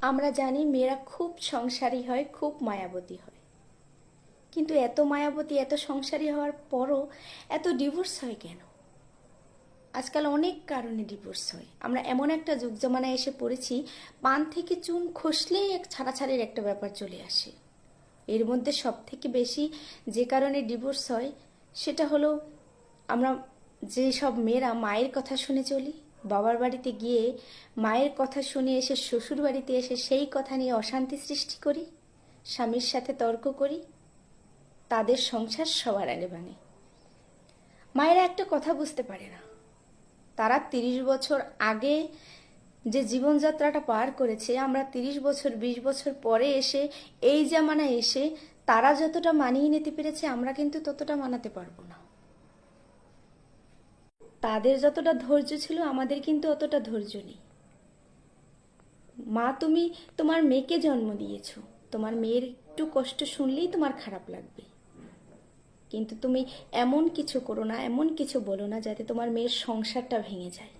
আমরা জানি মেয়েরা খুব সংসারী হয়, খুব মায়াবতী হয়, কিন্তু এত মায়াবতী এত সংসারী হওয়ার পরও এত ডিভোর্স হয় কেন? আজকাল অনেক কারণে ডিভোর্স হয়। আমরা এমন একটা যুগ জামানায় এসে পড়েছি, পান থেকে চুন খসলেই এক ছাড়াছাড়ির একটা ব্যাপার চলে আসে। এর মধ্যে সব থেকে বেশি যে কারণে ডিভোর্স হয় সেটা হলো, আমরা যে সব মেয়েরা মায়ের কথা শুনে চলি, বাবার বাড়িতে গিয়ে মায়ের কথা শুনে এসে শ্বশুর বাড়িতে এসে সেই কথা নিয়ে অশান্তি সৃষ্টি করি, স্বামীর সাথে তর্ক করি, তাদের সংসার সবার আগে ভাঙে। মায়েরা একটা কথা বুঝতে পারে না, তারা 30 বছর আগে যে জীবনযাত্রাটা পার করেছে, আমরা 30 বছর 20 বছর পরে এসে এই জামানায় এসে তারা যতটা মানিয়ে নিতে পেরেছে আমরা কিন্তু ততটা মানাতে পারবো না। তাদের যতটা ধৈর্য ছিল আমাদের কিন্তু অতটা ধৈর্য নেই। মা, তুমি তোমার মেয়েকে জন্ম দিয়েছো, তোমার মেয়ের একটু কষ্ট শুনলেই তোমার খারাপ লাগবে, কিন্তু তুমি এমন কিছু করো না, এমন কিছু বলো না যাতে তোমার মেয়ের সংসারটা ভেঙে যায়।